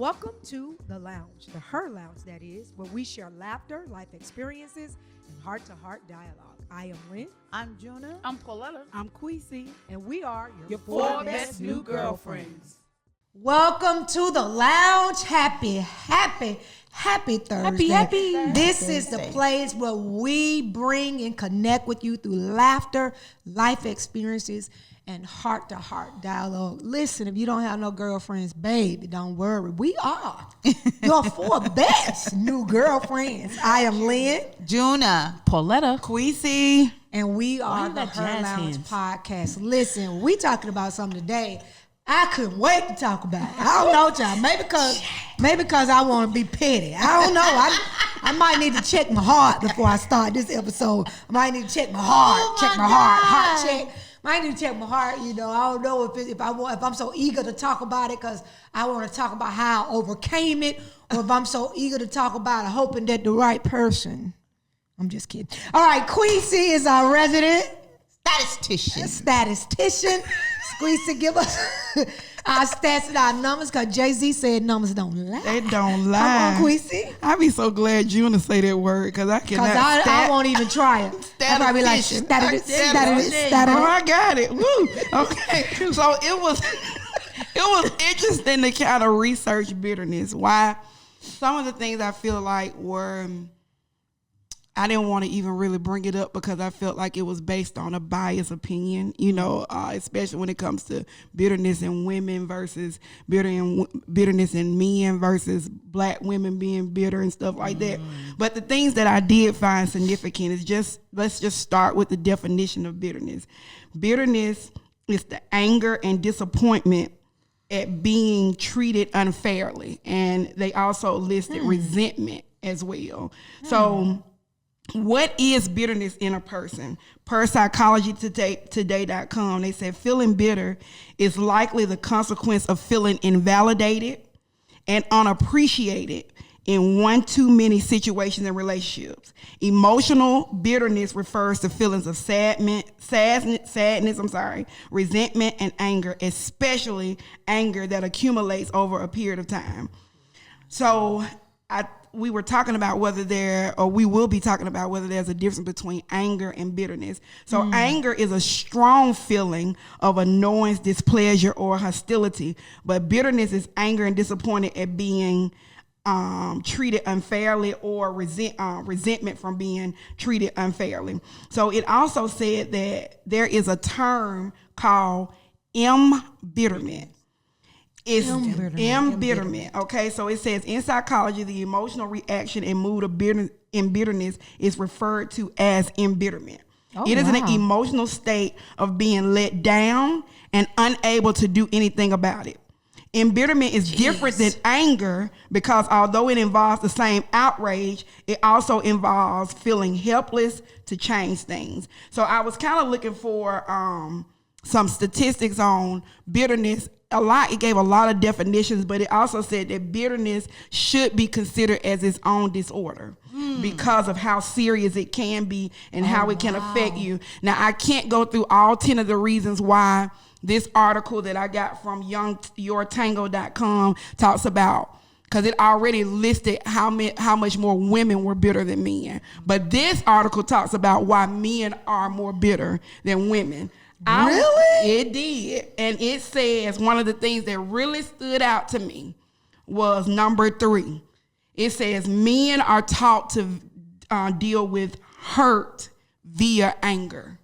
Welcome to The Lounge, the Her Lounge that is, where we share laughter, life experiences, and heart-to-heart dialogue. I am Lynn. I'm Juna. I'm Pauletta. I'm Queasy. And we are your four best new girlfriends. Welcome to The Lounge. Happy Thursday. Happy. This is the place where we bring and connect with you through laughter, life experiences, and heart-to-heart dialogue. Listen, if you don't have no girlfriends, baby, don't worry. We are your four best new girlfriends. I am Lynn. Juna. Pauletta. Queasy. And we are the Her Lounge podcast. Listen, we talking about something today I couldn't wait to talk about it. I don't know, y'all. Maybe because I want to be petty. I don't know. I might need to check my heart before I start this episode. I might need to check my heart. Heart check. Might need to check my heart. You know, I don't know if I'm so eager to talk about it because I want to talk about how I overcame it, or if I'm so eager to talk about it, hoping that the right person. I'm just kidding. All right, Queasy is our resident statistician. Squeezy, give us our stats and our numbers, because Jay-Z said numbers don't lie. They don't lie. Come on, Queasy. I be so glad Juna say that word, because I cannot. Because I won't even try it. I probably like Oh, I got it. Woo. Okay. So it was interesting to kind of research bitterness. Why? Some of the things I feel like were, I didn't want to even really bring it up because I felt like it was based on a biased opinion, you know, especially when it comes to bitterness in women versus bitterness in men versus black women being bitter and stuff like that. But the things that I did find significant is let's just start with the definition of bitterness. Bitterness is the anger and disappointment at being treated unfairly. And they also listed resentment as well. So what is bitterness in a person? Per psychologytoday.com, they said feeling bitter is likely the consequence of feeling invalidated and unappreciated in one too many situations and relationships. Emotional bitterness refers to feelings of sadness, resentment, and anger, especially anger that accumulates over a period of time. So we were talking about we will be talking about whether there's a difference between anger and bitterness. So anger is a strong feeling of annoyance, displeasure, or hostility. But bitterness is anger and disappointed at being treated unfairly, or resentment from being treated unfairly. So it also said that there is a term called embitterment. It's embitterment. Okay, so it says in psychology, the emotional reaction and mood of bitterness is referred to as embitterment. It is an emotional state of being let down and unable to do anything about it. Embitterment is different than anger because although it involves the same outrage, it also involves feeling helpless to change things. So I was kind of looking for some statistics on bitterness. It gave a lot of definitions, but it also said that bitterness should be considered as its own disorder because of how serious it can be and how it can affect you. Now, I can't go through all 10 of the reasons why this article that I got from yourtango.com talks about, because it already listed how much more women were bitter than men. But this article talks about why men are more bitter than women. Really? It did. And it says one of the things that really stood out to me was number 3. It says men are taught to deal with hurt via anger.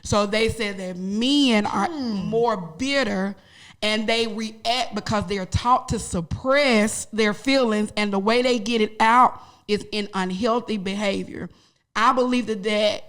So they said that men are more bitter and they react because they're taught to suppress their feelings, and the way they get it out is in unhealthy behavior. I believe that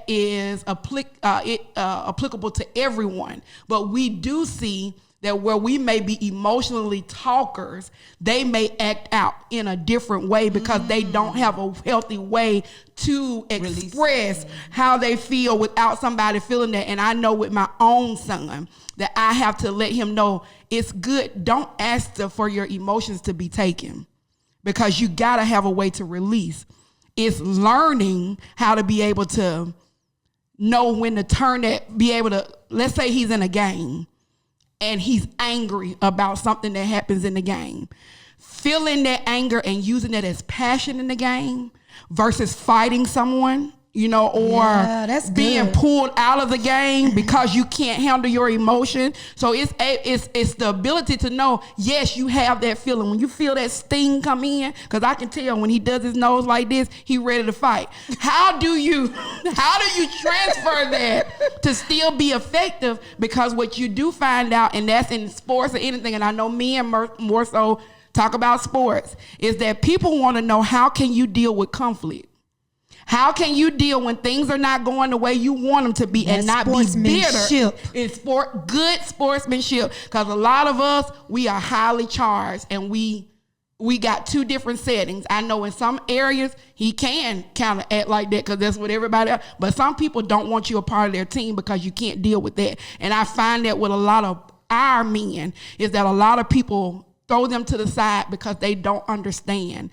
is applicable to everyone, but we do see that where we may be emotionally talkers, they may act out in a different way because they don't have a healthy way to express how they feel without somebody feeling that. And I know with my own son that I have to let him know it's good. Don't ask for your emotions to be taken, because you got to have a way to release. It's learning how to be able to know when to turn that, be able to, let's say he's in a game and he's angry about something that happens in the game. Feeling that anger and using it as passion in the game versus fighting someone, or being pulled out of the game because you can't handle your emotion. So it's the ability to know, yes, you have that feeling. When you feel that sting come in, because I can tell when he does his nose like this, he ready to fight. How do you transfer that to still be effective? Because what you do find out, and that's in sports or anything, and I know men more so talk about sports, is that people want to know, how can you deal with conflict? How can you deal when things are not going the way you want them to be and not be bitter? It's good sportsmanship. Because a lot of us, we are highly charged, and we got two different settings. I know in some areas he can kind of act like that because that's what everybody else. But some people don't want you a part of their team because you can't deal with that. And I find that with a lot of our men is that a lot of people throw them to the side because they don't understand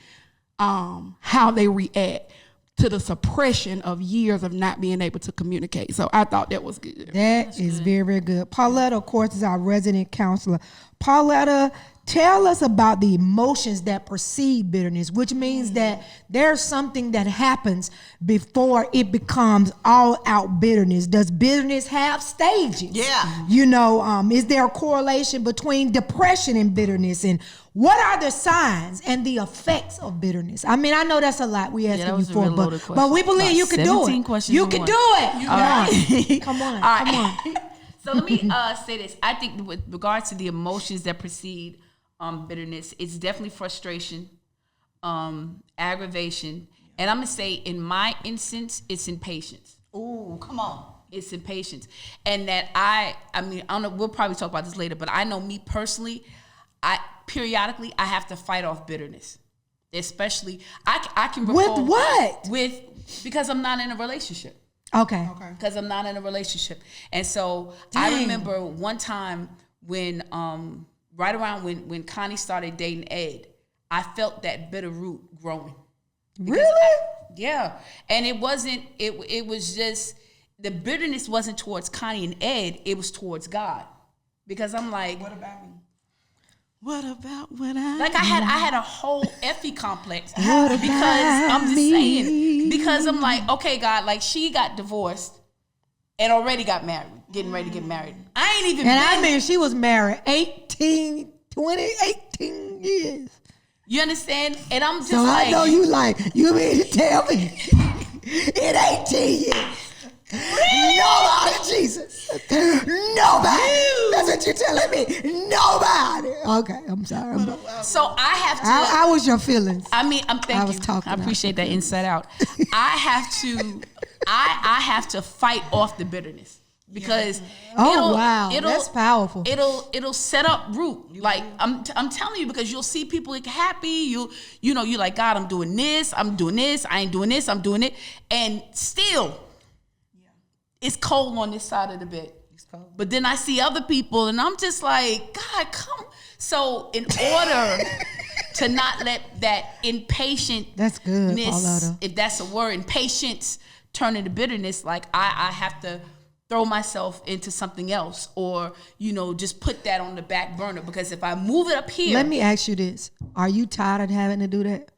how they react to the suppression of years of not being able to communicate. So I thought that was good. That's very, very good. Pauletta, of course, is our resident counselor. Pauletta, tell us about the emotions that precede bitterness, which means that there's something that happens before it becomes all out bitterness. Does bitterness have stages? Yeah. Is there a correlation between depression and bitterness? And what are the signs and the effects of bitterness? I mean, I know that's a lot we asking you for, but we believe you can do it. You can do it. Come on. Come on. So let me say this. I think with regards to the emotions that precede bitterness, it's definitely frustration, aggravation, and I'm gonna say in my instance, it's impatience. Ooh, come on. It's impatience, and that I mean, I don't know. We'll probably talk about this later, but I know me personally, periodically I have to fight off bitterness, especially I can recall with what? Because I'm not in a relationship. Okay. Because I'm not in a relationship. And so I remember one time when, right around when Connie started dating Ed, I felt that bitter root growing. Really? Yeah. And it was just, the bitterness wasn't towards Connie and Ed, it was towards God. Because I'm like, what about me? What about when I had a whole Effie complex because I'm just saying, because I'm like, okay, God, like she got divorced and already got married, getting ready to get married. I ain't even I mean, she was married 18 years. You understand? And I'm just so like, I know you mean to tell me in 18 years. Nobody, Jesus. Nobody. That's what you're telling me. Nobody. Okay, I'm sorry. So I have to. I was your feelings. I mean, thank you. I appreciate that inside out. I have to fight off the bitterness because that's powerful. It'll set up root. Like I'm telling you, because you'll see people like happy. You're like, God, I'm doing this. I ain't doing this. I'm doing it, and still. It's cold on this side of the bed. But then I see other people and I'm just like, God, come. So in order to not let that impatientness, that's good, Pauletta. If that's a word, impatience turn into bitterness, like I have to throw myself into something else or, just put that on the back burner. Because if I move it up here. Let me ask you this. Are you tired of having to do that?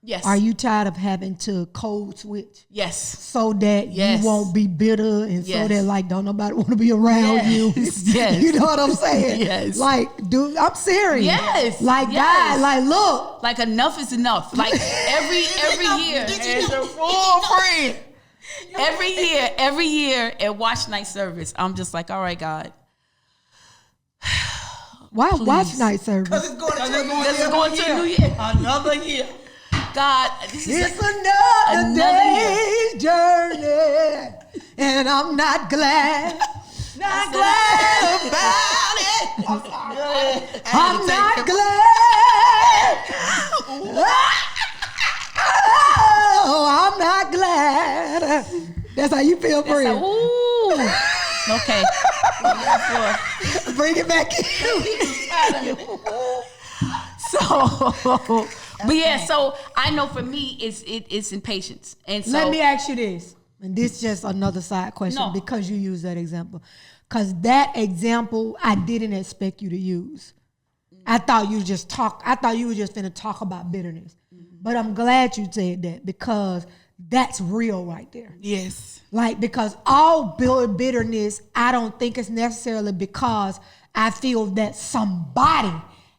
Yes. Are you tired of having to code switch? Yes. So that you won't be bitter and so that don't nobody want to be around you. Yes. You know what I'm saying? Yes. Dude, I'm serious. Yes. God, look. Like enough is enough. Like every year. As a full friend. Every year at Watch Night service, I'm just like, all right, God. Why Watch Night service? Because it's going to a new year. Another year. God, it's another day's journey, and I'm not glad. Not glad about it. I'm not glad. Oh, I'm not glad. That's how you feel, friend. Ooh. Okay. Bring it back in. So, but yeah, so I know for me, it's impatience. And so let me ask you this, and this is just another side question because you use that example. Because that example, I didn't expect you to use. I thought you were just finna talk about bitterness. But I'm glad you said that because that's real right there. Yes. Like, because all bitterness, I don't think it's necessarily because I feel that somebody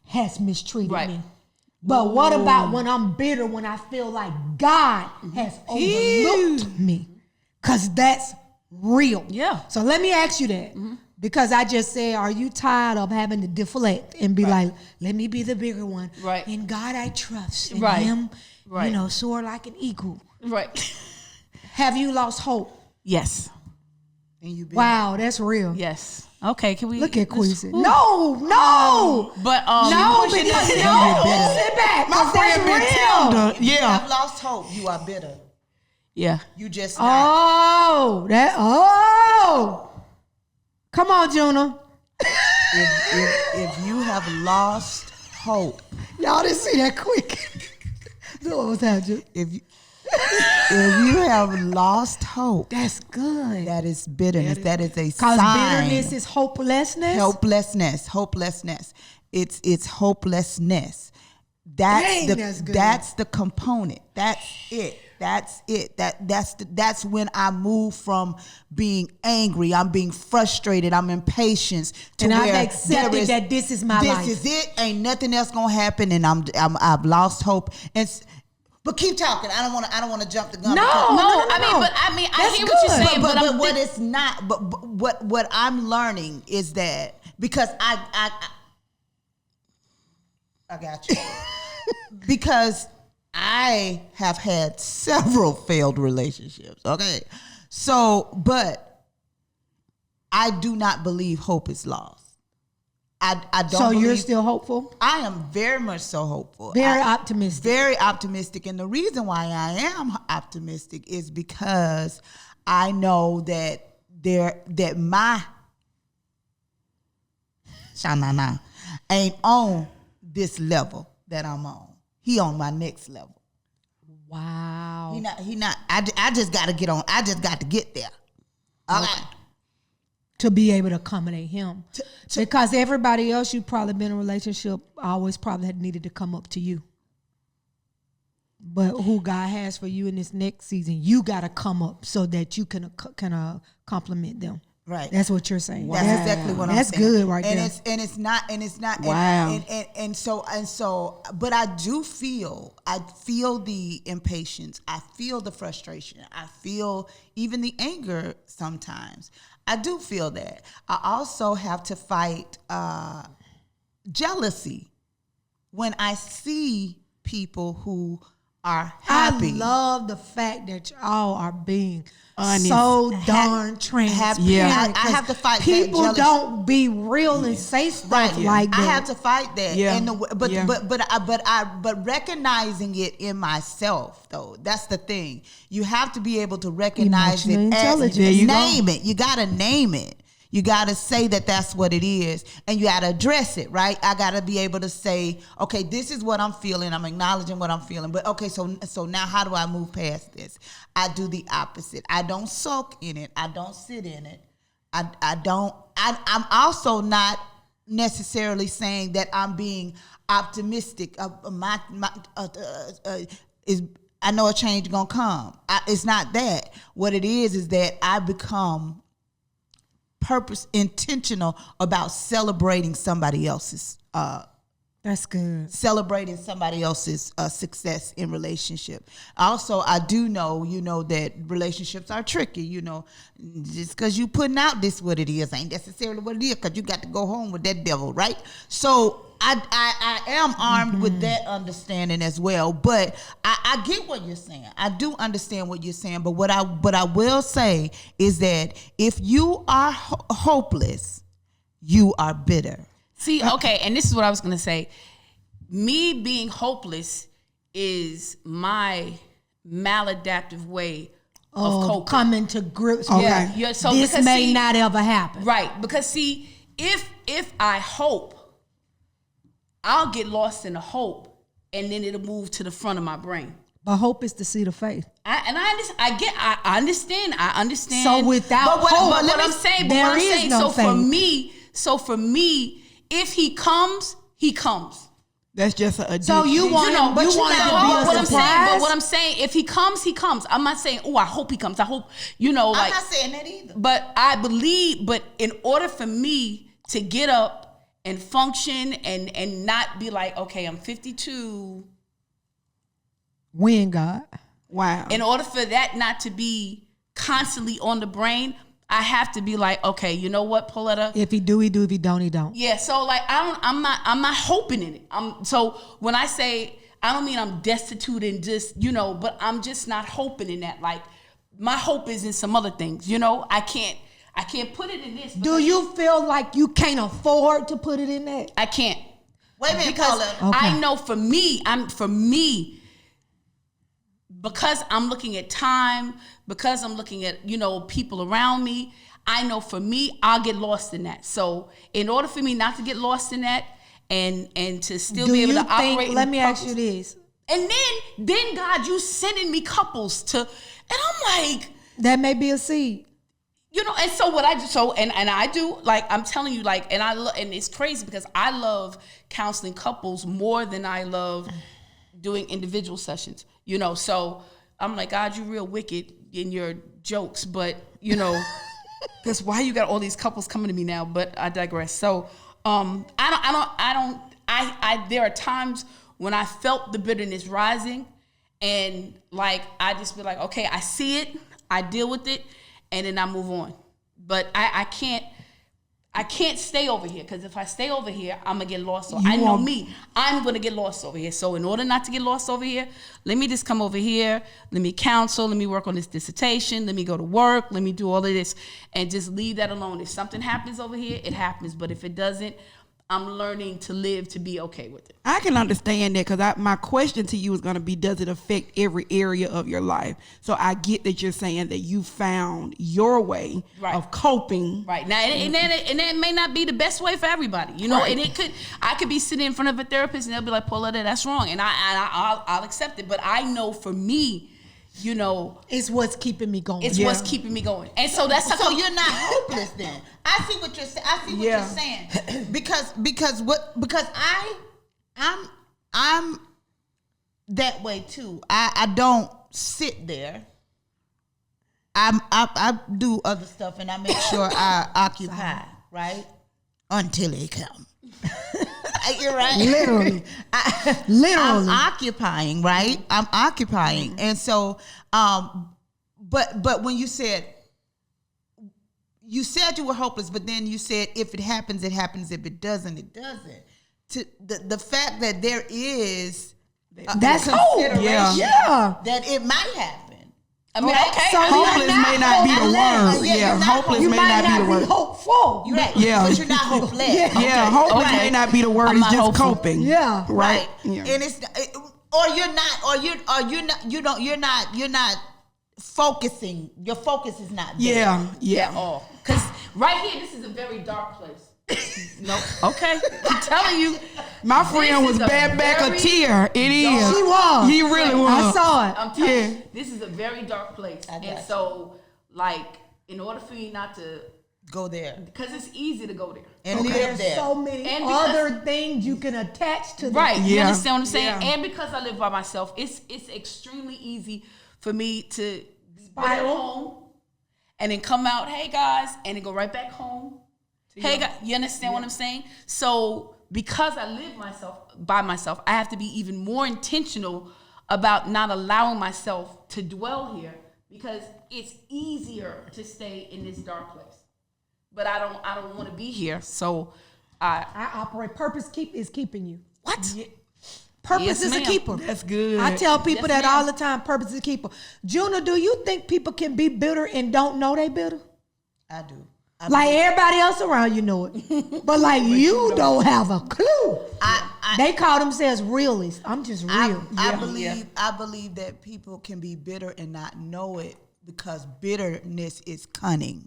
has mistreated me. But what about when I'm bitter, when I feel like God has overlooked me? Because that's real. Yeah. So let me ask you that. Because I just said, are you tired of having to deflect and be like, let me be the bigger one? Right. In God I trust. In Right. him, Right. soar like an eagle. Right. Have you lost hope? Yes. And you been Wow, that's real. Yes. Okay, can we Look at Queasy. Ooh. No. But No, because sit back. My friend been tender. You Yeah. have lost hope. You are bitter. yeah. You just not. Come on, Juna. If you have lost hope, Y'all didn't see that quick. What was that, Juna? if you have lost hope, That's good. that is bitterness. That is a Because sign. bitterness is hopelessness. Hopelessness. It's hopelessness. Dang, that's good. That's the component. That's it. That's when I move from being angry, I'm being frustrated, I'm impatient to And where I've accepted that this is my life. This is it. Ain't nothing else gonna happen, and I've lost hope. But keep talking. I don't want to jump the gun. No. I mean, I That's hear what you're good. saying, but what it's not. But what I'm learning is that because I got you. Because I have had several failed relationships. Okay, so but I do not believe hope is lost. I don't. So you're believe- still hopeful? I am very much so hopeful. Very optimistic. Very optimistic. And the reason why I am optimistic is because I know that my Shanana ain't on this level that I'm on. He on my next level. Wow. He not. I just got to get on. I just got to get there. Okay. To be able to accommodate him. Because everybody else you probably been in a relationship always probably had needed to come up to you. But who God has for you in this next season, you got to come up so that you can compliment them. Right. That's what you're saying. That's exactly what I'm saying. That's good right and there. It's not. Wow. And so, but I feel the impatience. I feel the frustration. I feel even the anger sometimes. I do feel that. I also have to fight jealousy when I see people who are happy. I love the fact that y'all are being Honest. so darn transparent. Yeah. I have to fight that People jealousy. don't be real and say stuff like that. I have to fight that. Yeah. But recognizing it in myself though, that's the thing. You have to be able to recognize Emotional it. intelligence. There you go. Name it. You got to name it. You got to say that that's what it is, and you got to address it, right? I got to be able to say, okay, this is what I'm feeling. I'm acknowledging what I'm feeling. But okay, so now how do I move past this? I do the opposite. I don't sulk in it. I don't sit in it. I'm also not necessarily saying that I'm being optimistic. I know a change gonna come. It's not that. What it is that I become intentional about celebrating somebody else's That's good. celebrating somebody else's success in relationship. Also, I do know, that relationships are tricky. Just because you putting out this what it is ain't necessarily what it is, because you got to go home with that devil, right? So I am armed with that understanding as well. But I get what you're saying. I do understand what you're saying. But what I will say is that if you are hopeless, you are bitter. See, okay, and this is what I was going to say. Me being hopeless is my maladaptive way of coping. Coming to grips Okay. with Yeah, so this because may see- not ever happen. Right, because see, if I hope, I'll get lost in the hope, and then it'll move to the front of my brain. But hope is the seed of faith. I understand. So without hope, what I'm saying, no faith. So for me, if he comes, he comes. That's just an addition. So you want him, but you want it to be a surprise? But what I'm saying, if he comes, he comes. I'm not saying, I hope he comes. I hope, I'm not saying that either. But I believe, but in order for me to get up and function and not be like, okay, I'm 52. When, God? Wow. In order for that not to be constantly on the brain, I have to be like, okay, you know what, Pauletta? If he do, he do. If he don't, he don't. Yeah. So like, I'm not hoping in it. So when I say, I don't mean I'm destitute and just, but I'm just not hoping in that. Like, my hope is in some other things. I can't put it in this. Do you feel like you can't afford to put it in that? I can't. Wait a minute, because Pauletta. I know for me. Because I'm looking at time, because I'm looking at, people around me, I know for me, I'll get lost in that. So in order for me not to get lost in that and to still be able to operate. Let me ask you this. And then God, you sending me couples to, and I'm like. That may be a seed. And so what I do, and I do, like, I'm telling you, like, and it's crazy because I love counseling couples more than I love doing individual sessions. So I'm like, God, you real wicked in your jokes, but because why you got all these couples coming to me now? But I digress. So there are times when I felt the bitterness rising, and like I just be like, okay, I see it, I deal with it, and then I move on. But I can't stay over here, because if I stay over here, I'm going to get lost. So I know me. I'm going to get lost over here. So in order not to get lost over here, let me just come over here. Let me counsel. Let me work on this dissertation. Let me go to work. Let me do all of this and just leave that alone. If something happens over here, it happens. But if it doesn't, I'm learning to live to be okay with it. I can understand that, because my question to you is going to be, does it affect every area of your life? So I get that you're saying that you found your way of coping. Right. Now, and that may not be the best way for everybody, and I could be sitting in front of a therapist and they'll be like, Pauletta, that's wrong. And I'll accept it. But I know for me, it's what's keeping me going. It's what's keeping me going. And so that's so you're not hopeless then. I see what you're saying. I see what you're saying. Because I'm that way too. I don't sit there. I do other stuff, and I make sure I occupy, right? Until they come. You're right. Literally. I'm occupying, right? I'm occupying. And so, but when you said you were hopeless, but then you said, if it happens, it happens. If it doesn't, it doesn't. To the fact that there is that's hope. Yeah. That it might happen. I mean, okay. So hopeless may not be the word. Hopeless may not be the word. Hopeful. But you're not hopeless. Hopeless may not be the word. It's just coping. Yeah. Right. Yeah. And it's you're not focusing. Your focus is not there. Yeah. Because right here, this is a very dark place. No. Okay. I'm telling you. My friend was bad back a tear. It is. She was. He really was. I saw it. I'm telling you, this is a very dark place. And so, like, in order for me not to go there, because it's easy to go there and live there's there. So many other things you can attach to. Right. That. You understand what I'm saying? And because I live by myself, it's extremely easy for me to spiral home and then come out, hey guys, and then go right back home. Hey guys, you understand what I'm saying? So because I live by myself, I have to be even more intentional about not allowing myself to dwell here, because it's easier to stay in this dark place. But I don't want to be here. So I operate. Purpose is keeping you. What? Yeah. Purpose is a keeper. That's good. I tell people that all the time. Purpose is a keeper. Juna, do you think people can be bitter and don't know they bitter? I do. Like everybody else around you know it. But like you don't have a clue. They call themselves realists. I'm just real. I believe that people can be bitter and not know it, because bitterness is cunning.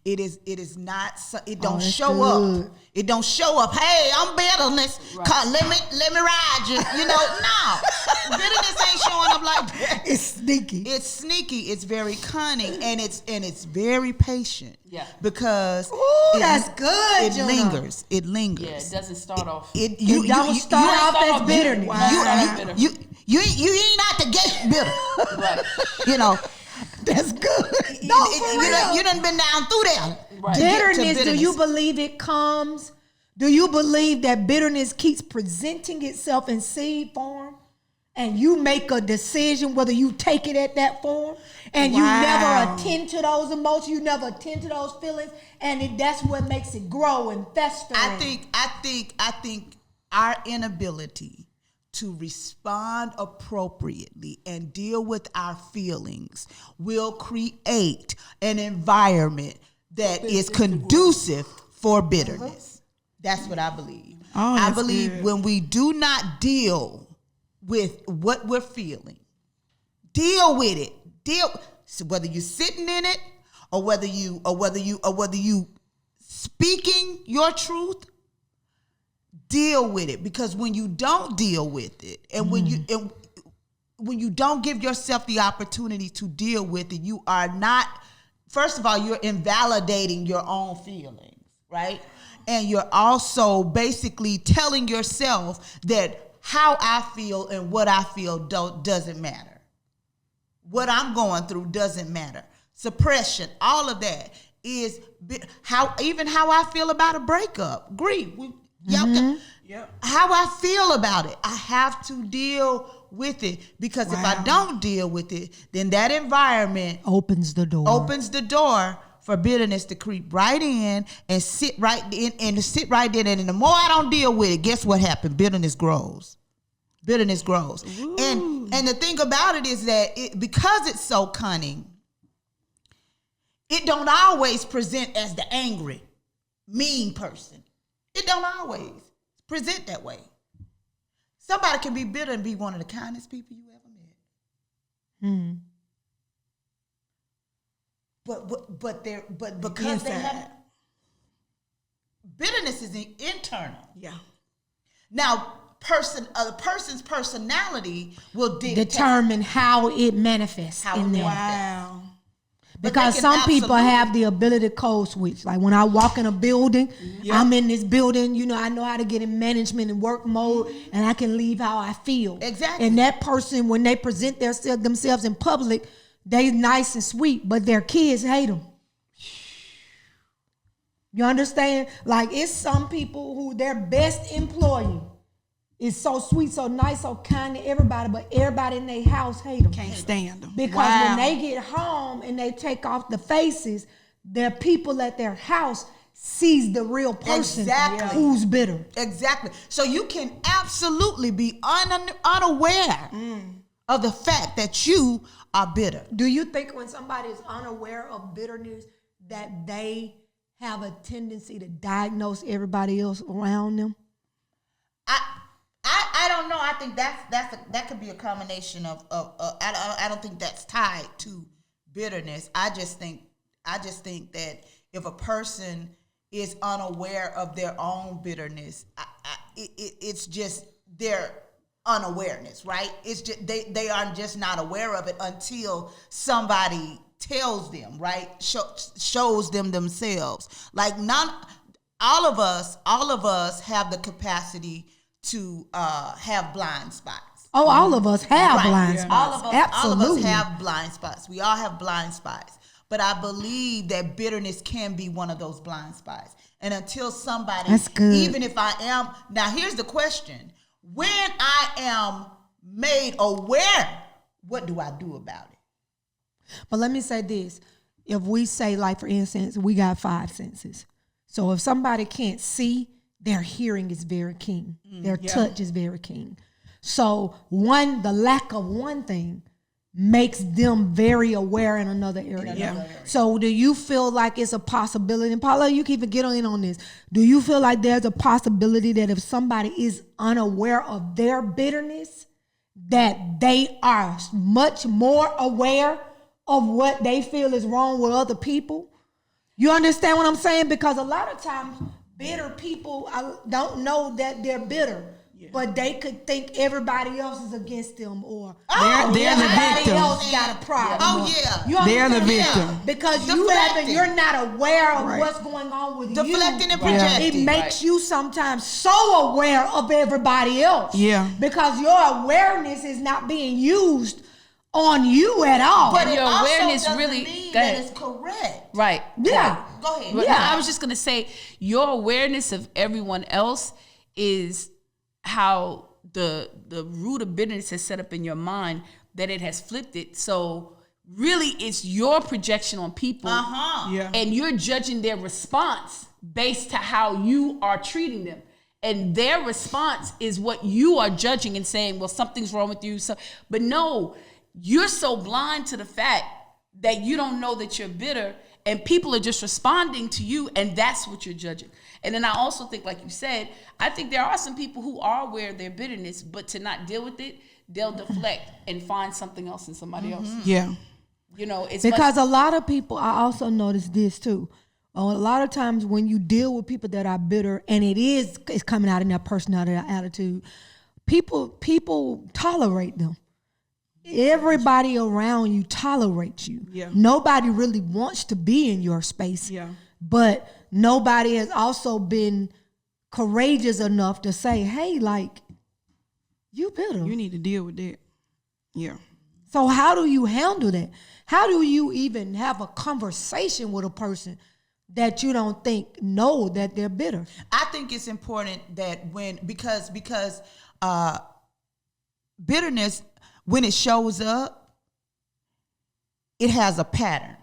It is not. It don't show good. up. It don't show up. Hey, I'm bitterness. Right. Let me ride you. You know, no. Bitterness ain't showing up like that. It's sneaky. It's sneaky. It's very cunning, and it's very patient. Yeah. Because that's good, It Jonah. lingers. It lingers. Yeah, it doesn't start off. It don't start off as bitterness. Wow. You ain't out the gate bitter. Right. You know. That's good. You done been down through there. Right. to get to Bitterness, do you believe it comes? Do you believe that bitterness keeps presenting itself in seed form? And you make a decision whether you take it at that form, and you never attend to those emotions, you never attend to those feelings, and that's what makes it grow and fester. I think our inability to respond appropriately and deal with our feelings will create an environment that is conducive for bitterness. That's what I believe. I believe when we do not deal with what we're feeling, deal with it. So whether you're sitting in it or whether you speaking your truth, deal with it. Because when you don't deal with it, and when you don't give yourself the opportunity to deal with it, you are not. First of all, you're invalidating your own feelings, right? And you're also basically telling yourself that how I feel and what I feel doesn't matter. What I'm going through doesn't matter. Suppression, all of that is how I feel about a breakup. Grief. How I feel about it. I have to deal with it, because if I don't deal with it, then that environment opens the door for bitterness to creep right in and sit right in and the more I don't deal with it, guess what happens? Bitterness grows. Ooh. And the thing about it is that because it's so cunning, it don't always present as the angry, mean person. It don't always present that way. Somebody can be bitter and be one of the kindest people you ever met. But because they have bitterness is internal. Yeah. Now, a person's personality will determine how it manifests in them. Wow. Because some people have the ability to code switch. Like when I walk in a building, I'm in this building, I know how to get in management and work mode, and I can leave how I feel. Exactly. And that person, when they present themselves in public, they nice and sweet, but their kids hate them. You understand? Like it's some people who their best employee is so sweet, so nice, so kind to everybody, but everybody in their house hate them. Can't stand them. Because when they get home and they take off the faces, their people at their house sees the real person who's bitter. Exactly. So you can absolutely be unaware of the fact that you are bitter. Do you think when somebody is unaware of bitterness that they have a tendency to diagnose everybody else around them? I don't know. I think that could be a combination of I don't think that's tied to bitterness. I just think that if a person is unaware of their own bitterness, it's just their unawareness, right? It's just they are just not aware of it until somebody tells them, right? Shows them themselves. Like all of us have the capacity to have blind spots. Oh, all of us have blind spots. All of us have blind spots. We all have blind spots. But I believe that bitterness can be one of those blind spots. And until somebody, that's good. Even if I am, now here's the question. When I am made aware, what do I do about it? But let me say this. If we say, like, for instance, we got 5 senses. So if somebody can't see, their hearing is very keen. Their touch is very keen. So the lack of one thing makes them very aware in another area. So do you feel like it's a possibility, and Paula, you can even get in on this. Do you feel like there's a possibility that if somebody is unaware of their bitterness, that they are much more aware of what they feel is wrong with other people? You understand what I'm saying? Because a lot of times, bitter people don't know that they're bitter. But they could think everybody else is against them, or they're the victim. Else got a problem. Oh yeah, they're the victim because you're not aware of what's going on with you. Deflecting and projecting. It makes you sometimes so aware of everybody else. Yeah, because your awareness is not being used on you at all. But your also awareness doesn't really mean that it's correct. Right. Yeah. Go ahead. Yeah. I was just gonna say your awareness of everyone else is how the root of bitterness is set up in your mind, that it has flipped it. So really it's your projection on people. And you're judging their response based to how you are treating them. And their response is what you are judging and saying, well, something's wrong with you. But no, you're so blind to the fact that you don't know that you're bitter, and people are just responding to you, and that's what you're judging. And then I also think, like you said, I think there are some people who are aware of their bitterness, but to not deal with it, they'll deflect and find something else in somebody else. Yeah. You know, it's because a lot of people, I also noticed this too. A lot of times when you deal with people that are bitter, and it's coming out in their personality, their attitude, people tolerate them. Everybody around you tolerates you. Yeah. Nobody really wants to be in your space. Yeah. But nobody has also been courageous enough to say, hey, like, you bitter. You need to deal with that. Yeah. So how do you handle that? How do you even have a conversation with a person that you don't think know that they're bitter? I think it's important that because bitterness, when it shows up, it has a pattern.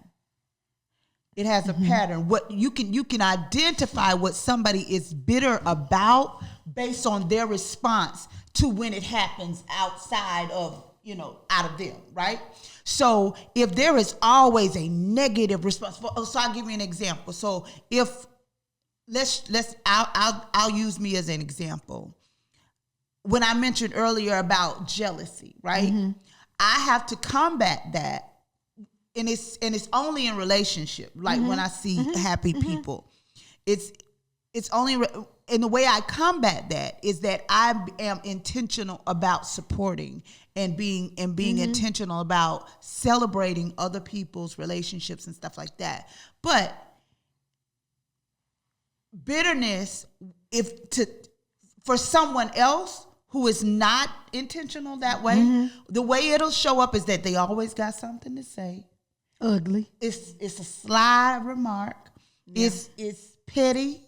It has a pattern. What you can identify what somebody is bitter about based on their response to when it happens outside of, out of them, right? So if there is always a negative response, so I'll give you an example. So if I'll use me as an example. When I mentioned earlier about jealousy, right? I have to combat that. And it's only in relationship. Like when I see happy people, it's only and the way I combat that is that I am intentional about supporting and being intentional about celebrating other people's relationships and stuff like that. But bitterness, for someone else who is not intentional that way, the way it'll show up is that they always got something to say. Ugly. It's a sly remark. Yeah. It's petty.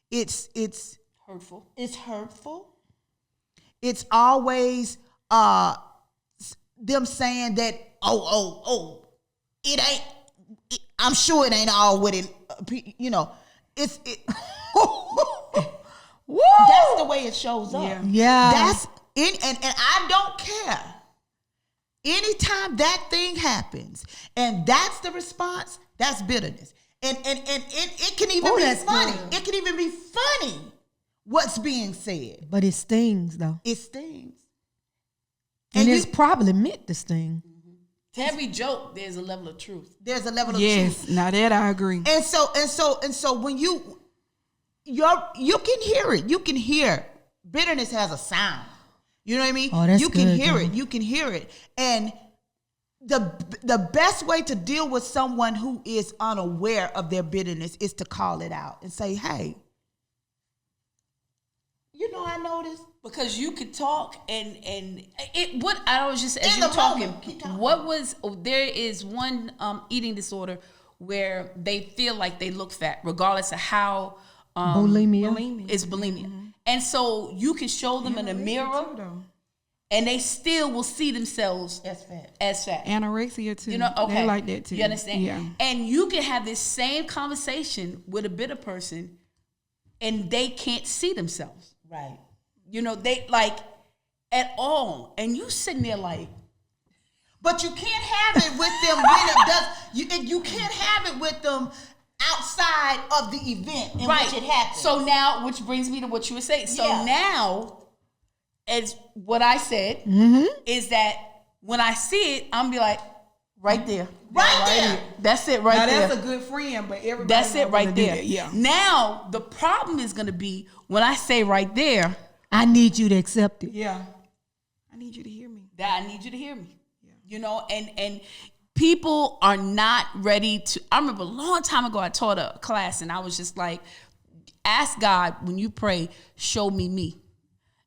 It's hurtful. It's hurtful. It's always them saying that it ain't. I'm sure it ain't all what it. It's. Woo! That's the way it shows up. Yeah. That's it, and I don't care. Anytime that thing happens, and that's the response, that's bitterness. And it can even be funny. Good. It can even be funny what's being said. But it stings, though. It stings. And it's probably meant to sting. To every joke, there's a level of truth. There's a level of truth. Yes, now that I agree. And so when you can hear it. You can hear bitterness has a sound. You know what I mean? Oh, that's you can good, hear though. it. You can hear it. And the best way to deal with someone who is unaware of their bitterness is to call it out and say, hey, I noticed. Because you could talk and it what I was just as In you the talking, moment, keep talking. what was there is one eating disorder where they feel like they look fat regardless of how Bulimia. It's bulimia. And so you can show them in a mirror and they still will see themselves as fat. Anorexia too. Okay. They like that too. You understand? Yeah. And you can have this same conversation with a bitter person and they can't see themselves. Right. They like at all. And you sitting there like. But you can't have it with them when it does. You can't have it with them outside of the event in which it happens. So now, which brings me to what you were saying. So now, as what I said, is that when I see it, I'm be like, Right there. Right there. That's it right Now there. that's a good friend, but everybody That's it not right gonna do there. that. Yeah. Now, the problem is going to be when I say right there, I need you to accept it. Yeah. I need you to hear me. that I need you to hear me. Yeah. You know, and people are not ready to. I remember a long time ago, I taught a class and I was just like, ask God when you pray, show me me.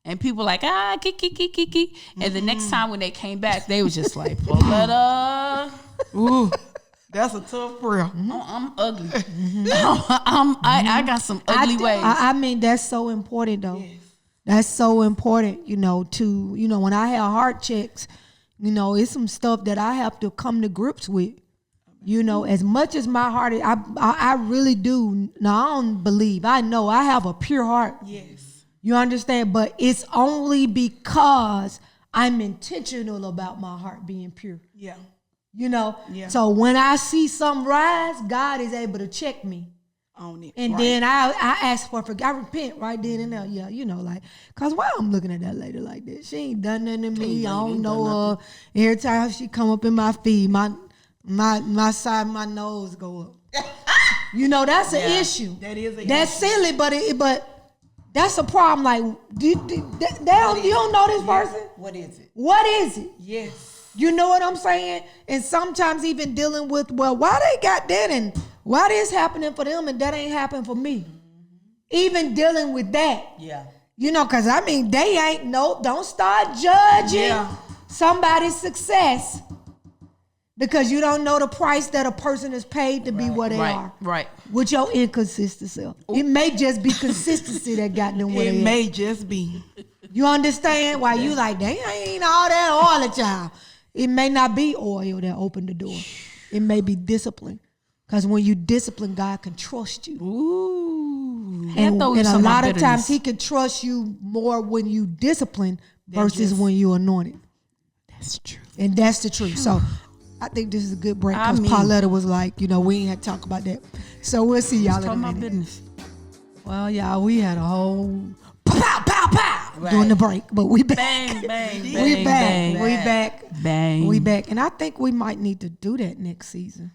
And people like, kiki. And the next time when they came back, they was just like, Pauletta. Ooh, that's a tough prayer. I'm ugly. I got some ugly ways. I mean, that's so important, though. Yes. That's so important, to, when I have heart checks, it's some stuff that I have to come to grips with. As much as my heart is, I really do. Now, I don't believe. I know I have a pure heart. Yes. You understand? But it's only because I'm intentional about my heart being pure. Yeah. Yeah. So when I see something rise, God is able to check me on it. And then I ask for forgiveness. I repent right then and there. Yeah, cause why I'm looking at that lady like this? She ain't done nothing to me. I don't know her. Every time she come up in my feed, my side of my nose go up. That's an issue. That is an That's issue. silly, but that's a problem. Like, you don't know this person? What is it? What is it? Yes. You know what I'm saying? And sometimes even dealing with, why they got that and why this happening for them and that ain't happening for me. Even dealing with that. Yeah. Because they ain't, don't start judging somebody's success because you don't know the price that a person is paid to be what they are. Right. With your inconsistent self. It may just be consistency that got them where It they may just be. You understand why you like, they ain't all that oil, child. It may not be oil that opened the door. It may be discipline. Because when you discipline, God can trust you. Ooh. And a lot of times he can trust you more when you discipline versus when you anointed. That's true. And that's the truth. So I think this is a good break because Pauletta was like, we ain't had to talk about that. So we'll see y'all in a minute. Business. Well, y'all, we had a whole pow, pow, pow during the break, but we back. Bang, bang, We bang, back. bang. We back. Bang. We back. And I think we might need to do that next season.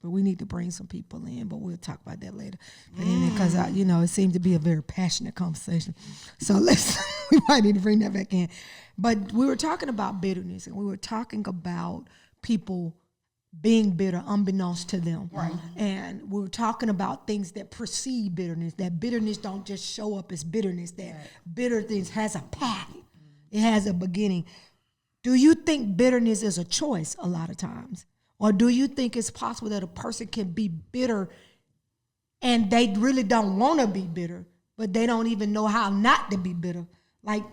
But we need to bring some people in, but we'll talk about that later. Because it seems to be a very passionate conversation. So we might need to bring that back in. But we were talking about bitterness, and we were talking about people being bitter unbeknownst to them. Right. And we were talking about things that precede bitterness, that bitterness don't just show up as bitterness, that bitterness has a path. It has a beginning. Do you think bitterness is a choice a lot of times? Or do you think it's possible that a person can be bitter and they really don't want to be bitter, but they don't even know how not to be bitter? Like,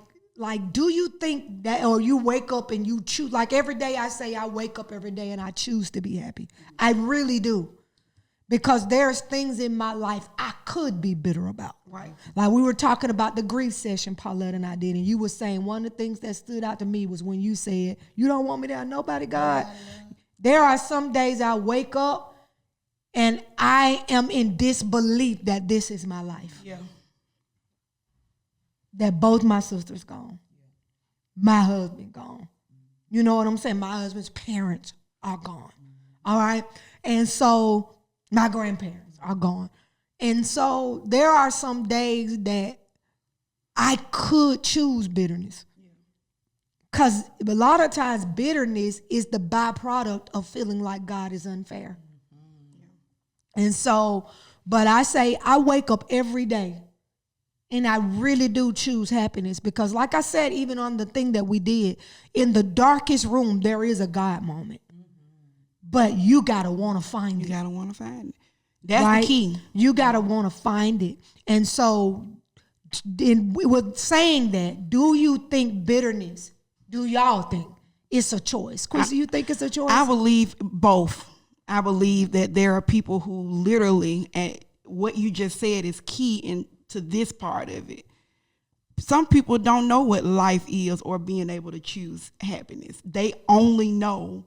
do you think that, or you wake up and you choose, like every day I say I wake up every day and I choose to be happy. I really do. Because there's things in my life I could be bitter about. Right. Like we were talking about the grief session Paulette and I did, and you were saying one of the things that stood out to me was when you said, you don't want me to have nobody, God. There are some days I wake up and I am in disbelief that this is my life. Yeah. That both my sisters gone. My husband gone. You know what I'm saying? My husband's parents are gone. All right? And so my grandparents are gone. And so there are some days that I could choose bitterness. Because a lot of times bitterness is the byproduct of feeling like God is unfair. And so, but I say I wake up every day and I really do choose happiness because like I said, even on the thing that we did, in the darkest room, there is a God moment. But you got to want to find it. You got to want to find it. That's the key. You got to want to find it. And so with saying that, do you think bitterness, do y'all think it's a choice? Chris, do you think it's a choice? I believe both. I believe that there are people who literally, and what you just said is key into this part of it. Some people don't know what life is or being able to choose happiness. They only know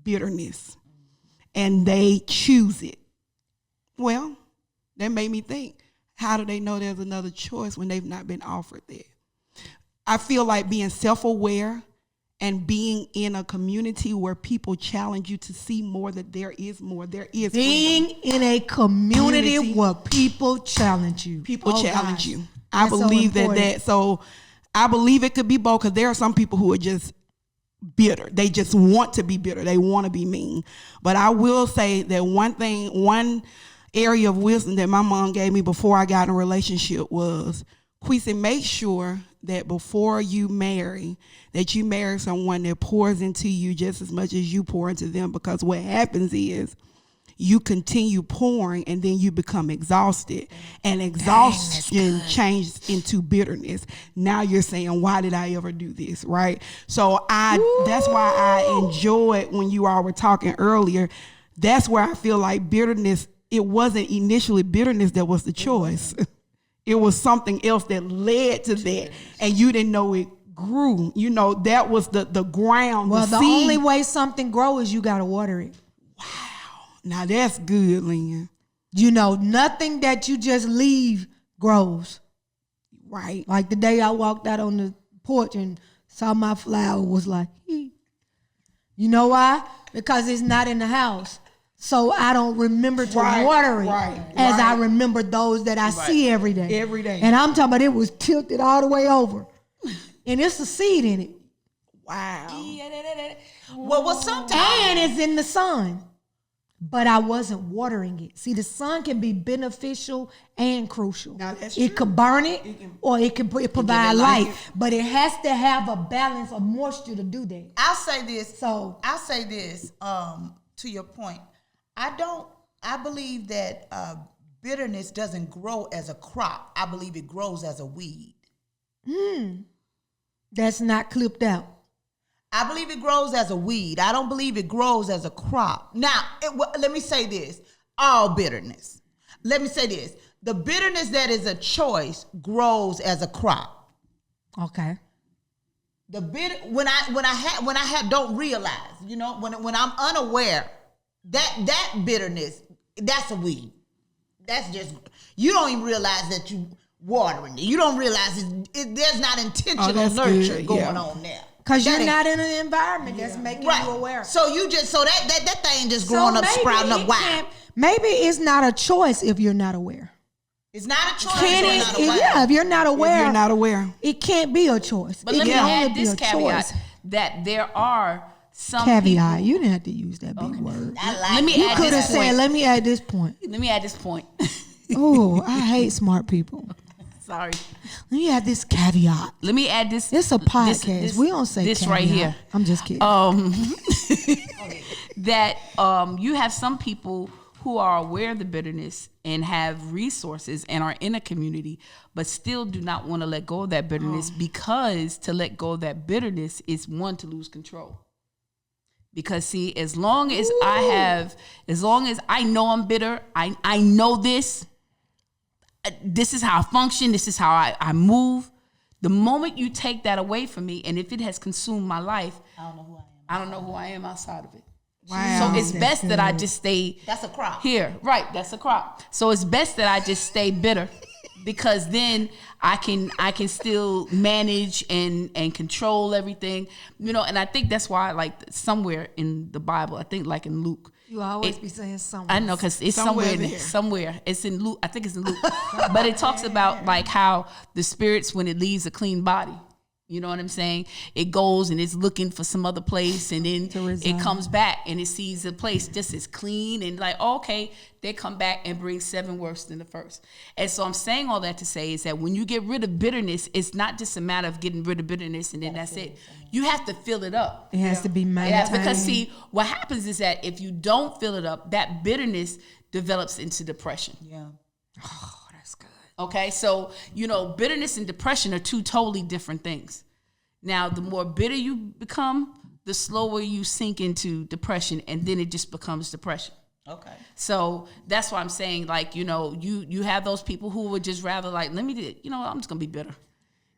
bitterness and they choose it. Well, that made me think, how do they know there's another choice when they've not been offered that? I feel like being self-aware and being in a community where people challenge you to see more, that there is more. There is being freedom. in a community where people challenge you. People challenge you. That's I believe so that. So I believe it could be both, because there are some people who are just bitter. They just want to be bitter. They want to be mean. But I will say that one area of wisdom that my mom gave me before I got in a relationship was, Queesa, make sure that before you marry, that you marry someone that pours into you just as much as you pour into them, because what happens is you continue pouring and then you become exhausted, and exhaustion changes into bitterness. Now you're saying, why did I ever do this? Right? So that's why I enjoyed when you all were talking earlier. That's where I feel like bitterness, it wasn't initially bitterness that was the choice. It was something else that led to that, and you didn't know it grew. You know, that was the ground. Well, the seed. only way something grows is you got to water it. Now that's good, Lynn. You know, nothing that you just leave grows. Right. Like the day I walked out on the porch and saw my flower, was like, "Hey." You know why? Because it's not in the house. So I don't remember to water it as I remember those that I see every day. Every day. And I'm talking about it was tilted all the way over. And it's a seed in it. Wow. Well, sometimes. And it's in the sun. But I wasn't watering it. See, the sun can be beneficial and crucial. Now, that's it true. could burn it, or it can provide light. But it has to have a balance of moisture to do that. I'll say this. So I'll say this to your point. I believe that bitterness doesn't grow as a crop. I believe it grows as a weed. that's not clipped out. I believe it grows as a weed. I don't believe it grows as a crop. Now, let me say this. All bitterness. Let me say this. The bitterness that is a choice grows as a crop. Okay. The bitter when I don't realize, you know, when I'm unaware, that bitterness, that's a weed. That's just, you don't even realize that you watering it. You don't realize there's not intentional nurture going on there. Because you're not in an environment that's making you aware. So that thing just growing up, sprouting up wild. Maybe it's not a choice if you're not aware. It's not a choice. If you're not aware. It can't be a choice. But let me add this caveat that there are some caveat. people. You didn't have to use that big word. Let me You add could have this said, point. let me add this point. Let me add this point. Oh, I hate smart people. Sorry. Let me add this caveat. Let me add this. It's a podcast. We don't say this caveat. right here. I'm just kidding. That you have some people who are aware of the bitterness and have resources and are in a community, but still do not want to let go of that bitterness because to let go of that bitterness is one, to lose control. Because see, as long as I know I'm bitter, I know this is how I function, this is how I move. The moment you take that away from me, and if it has consumed my life, I don't know who I am outside of it. Wow. So it's best that I just stay. That's a crop. Here, right? That's a crop. So it's best that I just stay bitter, because then I can still manage and control everything, you know. And I think that's why, like somewhere in the Bible, I think like in Luke. You always be saying something. I know, because it's somewhere in there. Somewhere. It's in Luke. I think it's in Luke. But it talks about like how the spirits, when it leaves a clean body, you know what I'm saying? It goes and it's looking for some other place, and then it comes back and it sees the place just as clean and like, okay, they come back and bring 7 worse than the first. And so I'm saying all that to say is that when you get rid of bitterness, it's not just a matter of getting rid of bitterness and then that's it. You have to fill it up. It has to be maintained. Yeah, because see, what happens is that if you don't fill it up, that bitterness develops into depression. Yeah. Oh, that's good. Okay, so, you know, bitterness and depression are 2 totally different things. Now, the more bitter you become, the slower you sink into depression, and then it just becomes depression. Okay. So that's why I'm saying, like, you know, you have those people who would just rather like, I'm just gonna be bitter.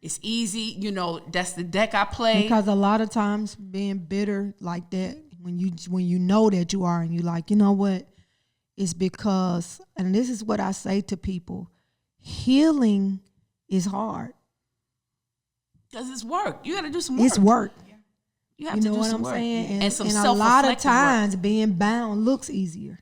It's easy, you know, that's the deck I play. Because a lot of times being bitter like that, when you know that you are, and you like, you know what, it's because, and this is what I say to people, healing is hard. Because it's work. You got to do some work. It's work. You have You to know do what some I'm work. saying? And some a lot of self-reflective times work. being bound looks easier.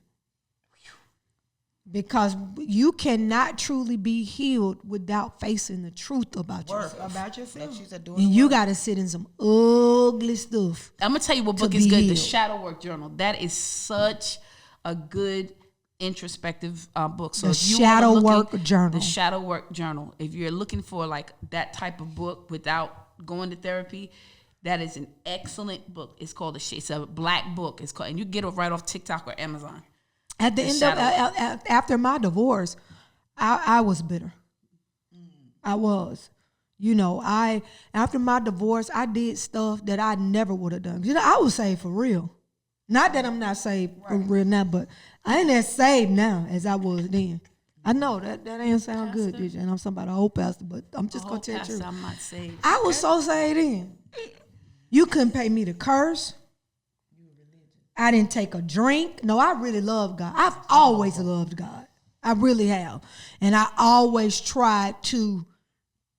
Because you cannot truly be healed without facing the truth about yourself. About yourself. Like she said, doing And the you work. got to sit in some ugly stuff. I'm gonna tell you what to book is be good. The healed. Shadow Work Journal. That is such a good introspective book. So The if you Shadow are looking- Work Journal. The Shadow Work Journal. If you're looking for like that type of book without going to therapy, that is an excellent book. It's called it's a black book. It's called, and you get it right off TikTok or Amazon. At the end of after my divorce, I was bitter. I was. You know, after my divorce, I did stuff that I never would have done. You know, I was saved for real. Not that I'm not saved for real now, but I ain't as saved now as I was then. I know that ain't sound good, did you? And I'm somebody, a whole pastor, but I'm just going to tell you. I'm not saved. I was so saved then. You couldn't pay me to curse. I didn't take a drink. No, I really love God. I've always loved God. I really have. And I always tried to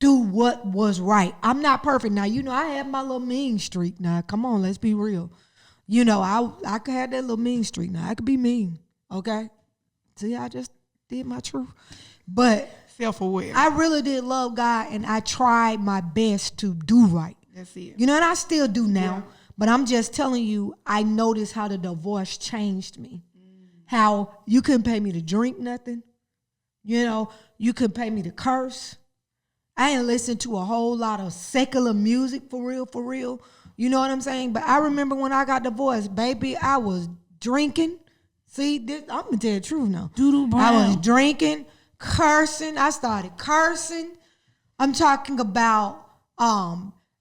do what was right. I'm not perfect. Now, you know, I have my little mean streak. Now, come on, let's be real. You know, I could have that little mean streak. Now, I could be mean, okay? See, I just did my truth. But Self-aware. I really did love God, and I tried my best to do right. That's it. You know, and I still do now. Yeah. But I'm just telling you, I noticed how the divorce changed me. How you couldn't pay me to drink nothing. You know, you couldn't pay me to curse. I ain't listened to a whole lot of secular music for real. You know what I'm saying? But I remember when I got divorced, baby, I was drinking. See, I'm going to tell you the truth now. I was drinking, cursing. I started cursing. I'm talking about,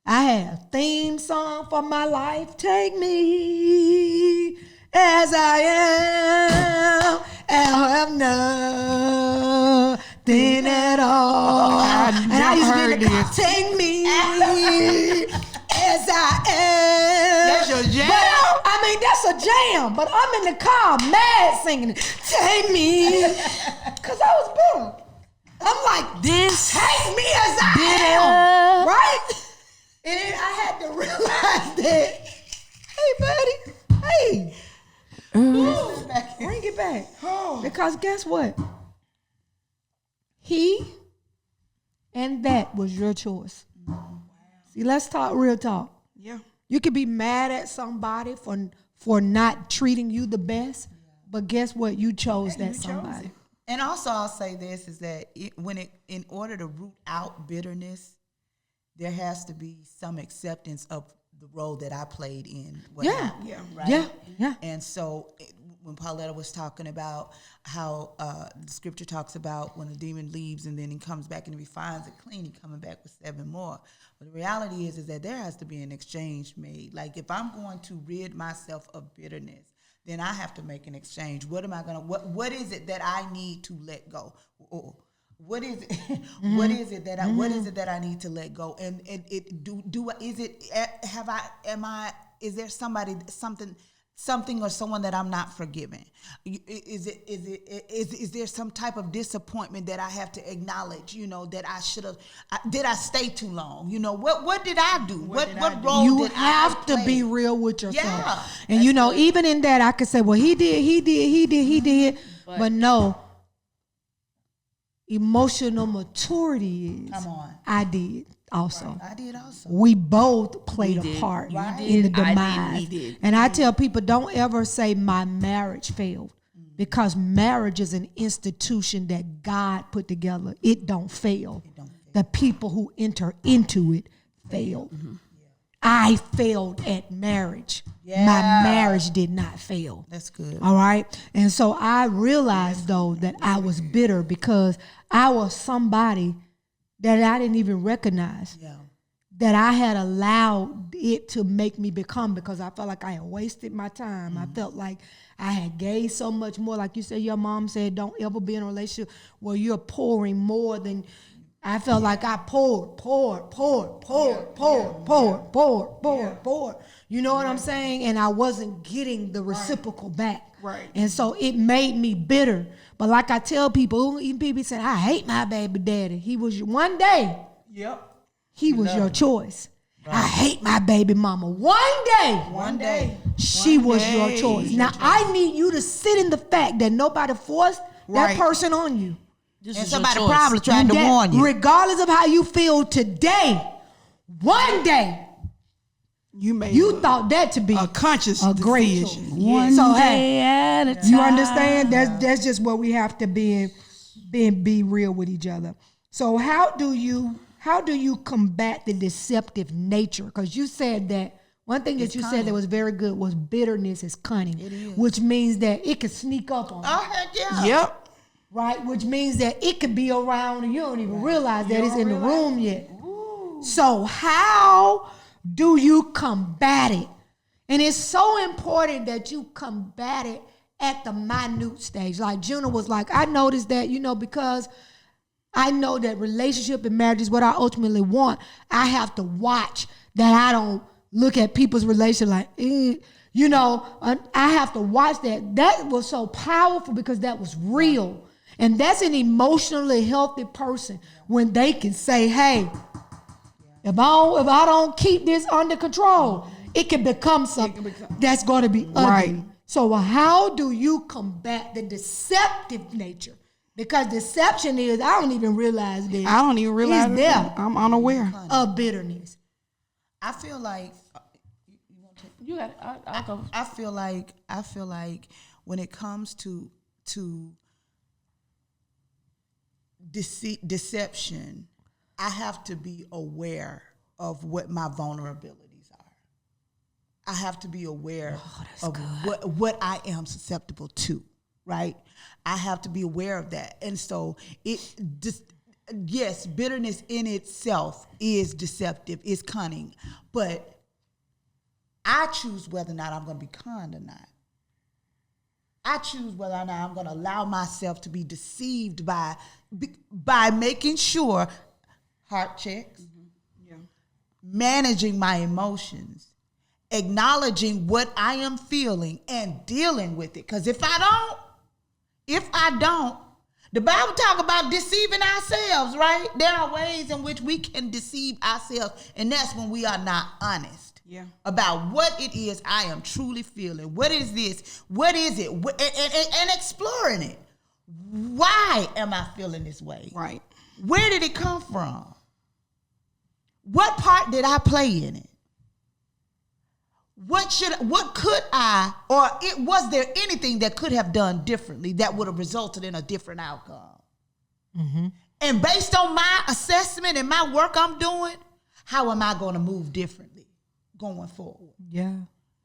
I had a theme song for my life. Take me as I am. I have nothing at all. And I used to be in the car, take me as I am. That's your jam? But I mean, that's a jam. But I'm in the car mad singing it. Take me. Because I was bitter. I'm like, This take me as I am. Right? And then I had to realize that, hey, buddy, hey. Bring it back. Because guess what? He and that was your choice. See, let's talk real talk. Yeah. You could be mad at somebody for not treating you the best, but guess what? You chose that somebody. And also, I'll say this is that in order to root out bitterness, there has to be some acceptance of the role that I played in. Yeah. Right? Yeah. And so when Pauletta was talking about how the scripture talks about when a demon leaves and then he comes back and if he finds it clean, he coming back with 7 more. But the reality is that there has to be an exchange made. Like if I'm going to rid myself of bitterness, then I have to make an exchange. What am I gonna? What is it that I need to let go? What is it? What is it that what is it that I need to let go? And is there something or someone that I'm not forgiving? Is there some type of disappointment that I have to acknowledge? You know, that I should have. Did I stay too long? You know, what did I do? What role you did I have to play? be real with yourself. Yeah, and you know, even in that, I could say, well, he did. But no. Emotional maturity is. Come on. I did also. Right. I did also. We both played We a did. part You in the did. I demise. did. We did. And I tell people, don't ever say my marriage failed, because marriage is an institution that God put together. It don't fail. The people who enter into it failed. Mm-hmm. I failed at marriage. Yeah. My marriage did not fail. That's good. All right. And so I realized, though, that I was bitter because I was somebody that I didn't even recognize. Yeah. That I had allowed it to make me become, because I felt like I had wasted my time. I felt like I had gave so much more. Like you said, your mom said, don't ever be in a relationship where you're pouring more than. I felt like I poured. You know what I'm saying? And I wasn't getting the reciprocal back. Right. And so it made me bitter. But like I tell people, even people say, I hate my baby daddy. He was one day. Yep. He was your choice. I hate my baby mama. One day, she was your choice. Now, I need you to sit in the fact that nobody forced that person on you. And somebody probably tried to warn you. Regardless of how you feel today, one day, you thought that to be a conscious great decision. One day at a time. You understand? That's just what we have to be real with each other. So how do you combat the deceptive nature? Because you said that one thing that you said that was very good was bitterness is cunning, which means that it could sneak up on you. Oh, heck yeah. Yep. Right, which means that it could be around and you don't even realize that it's in the room yet. Ooh. So how do you combat it? And it's so important that you combat it at the minute stage. Like Juna was like, I noticed that, because I know that relationship and marriage is what I ultimately want. I have to watch that I don't look at people's relationship like, I have to watch that. That was so powerful because that was real. And that's an emotionally healthy person when they can say, hey, if I don't keep this under control, it can become something that's going to be ugly. Right. So how do you combat the deceptive nature? Because deception is, I don't even realize this. I don't even realize it's there. I'm unaware of bitterness. I feel like you got it. I'll go. I feel like when it comes to deception, I have to be aware of what my vulnerabilities are. I have to be aware of what I am susceptible to, right? I have to be aware of that. And so yes, bitterness in itself is deceptive, is cunning, but I choose whether or not I'm going to be kind or not. I choose whether or not I'm going to allow myself to be deceived by making sure heart checks, managing my emotions, acknowledging what I am feeling and dealing with it. Because if I don't, the Bible talk about deceiving ourselves, right? There are ways in which we can deceive ourselves, and that's when we are not honest. About what it is I am truly feeling. What is this? What is it? And exploring it. Why am I feeling this way? Right. Where did it come from? What part did I play in it? Was there anything that could have done differently that would have resulted in a different outcome? Mm-hmm. And based on my assessment and my work I'm doing, how am I going to move differently going forward? Yeah.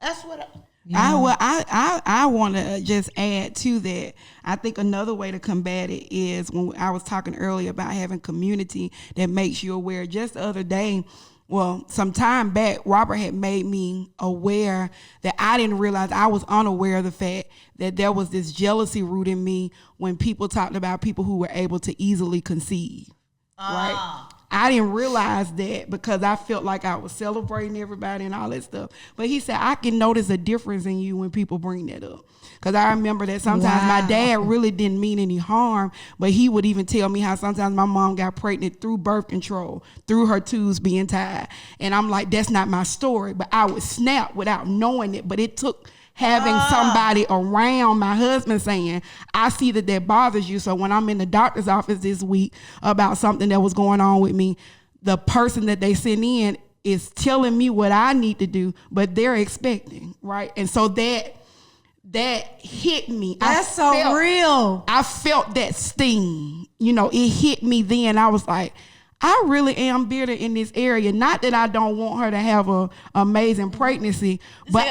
That's what I want to just add to that. I think another way to combat it is when I was talking earlier about having community that makes you aware. Just the other day, some time back, Robert had made me aware that I didn't realize I was unaware of the fact that there was this jealousy root in me when people talked about people who were able to easily conceive. Right? I didn't realize that because I felt like I was celebrating everybody and all that stuff. But he said, I can notice a difference in you when people bring that up. Because I remember that sometimes my dad really didn't mean any harm, but he would even tell me how sometimes my mom got pregnant through birth control, through her tubes being tied. And I'm like, that's not my story. But I would snap without knowing it. But it took having somebody around my husband saying, I see that bothers you. So when I'm in the doctor's office this week about something that was going on with me, the person that they send in is telling me what I need to do, but they're expecting, right? And so that hit me. That's real. I felt that sting. It hit me then. I was like, I really am bitter in this area. Not that I don't want her to have a amazing pregnancy, but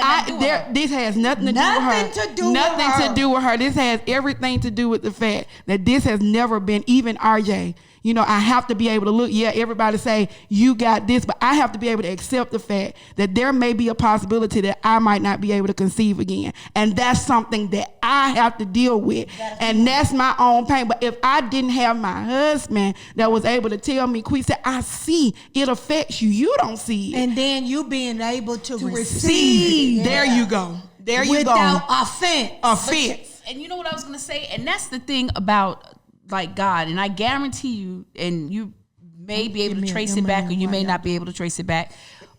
this has nothing to do with her. Nothing to do with her. This has everything to do with the fact that this has never been, even RJ. I have to be able to look, everybody say, you got this, but I have to be able to accept the fact that there may be a possibility that I might not be able to conceive again. And that's something that I have to deal with. And that's my own pain. But if I didn't have my husband that was able to tell me, Queen said, I see it affects you. You don't see it. And then you being able to receive. There you go. There you go. Without offense. And you know what I was going to say? And that's the thing about like God, and I guarantee you, and you may be able to trace it back or you may not be able to trace it back,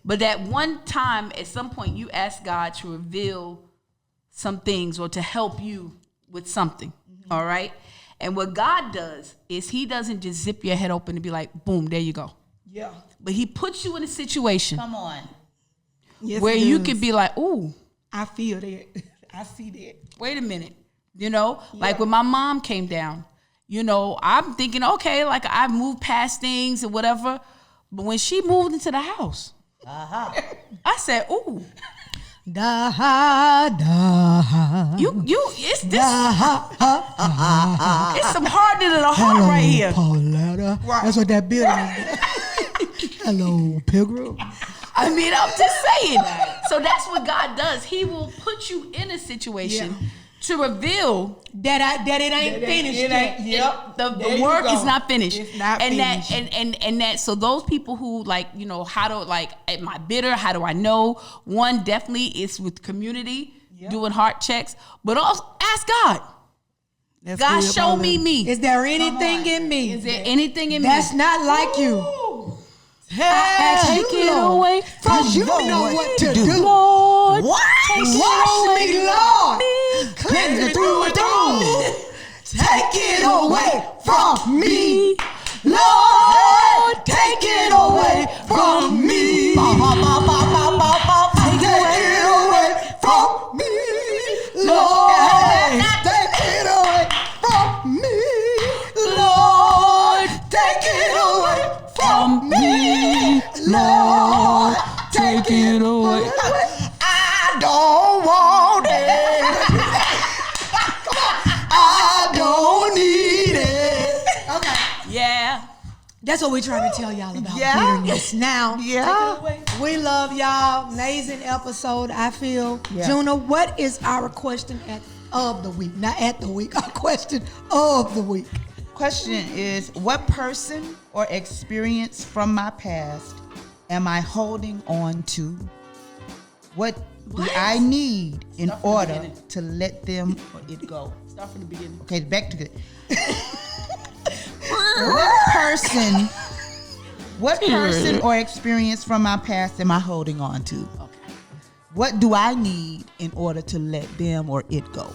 But that one time, at some point, you ask God to reveal some things or to help you with something. All right. And what God does is he doesn't just zip your head open and be like, boom, there you go. Yeah. But he puts you in a situation Come on. Yes, where he you does. can be like, ooh, I feel that. I see that. wait a minute. You know, like when my mom came down, you know, I'm thinking, okay, like I've moved past things and whatever. But when she moved into the house, I said, ooh, it's this. It's some hardening of the heart right here. Pauletta. Right. That's what that building is. Hello, Pilgrim. I mean, I'm just saying. So that's what God does. He will put you in a situation to reveal That it ain't finished yet. Yep. the work is not finished. It's not and finished. that so those people who like, you know, how do like, am I bitter? How do I know? One, definitely is with community, doing heart checks, but also ask God. That's God, good, show me Pauletta. me. Is there anything in me Is there anything in me? that's not like you? I ask Take you, it Lord, away because you Lord. know what to do. Lord. What? Wash me, Lord. Cleanse me through and through. Take it away from me. Lord, take it away from me. Take it away from me. Lord, take it away from me. Lord, take it away from me. Lord, take it away. I don't want it. I don't need it. Okay. Yeah. That's what we're trying to tell y'all about Yeah. bitterness. Now, Yeah. we love y'all. Amazing episode, I feel. Yeah. Juna, what is our question of the week? Not at the week, our question of the week. Question is, what person or experience from my past am I holding on to? What do I need in Start from the order beginning. to let them or it go? Start from the beginning. Okay, back to it. What person or experience from my past am I holding on to? Okay. What do I need in order to let them or it go?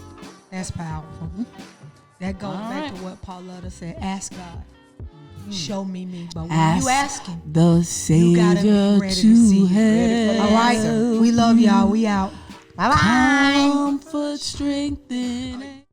That's powerful. That goes All back right. to what Pauletta said. Ask God. Show me me. But when Ask you ask him, the you gotta be Savior ready to see. help. All right. We love y'all. We out. Bye-bye. Comfort, strength, and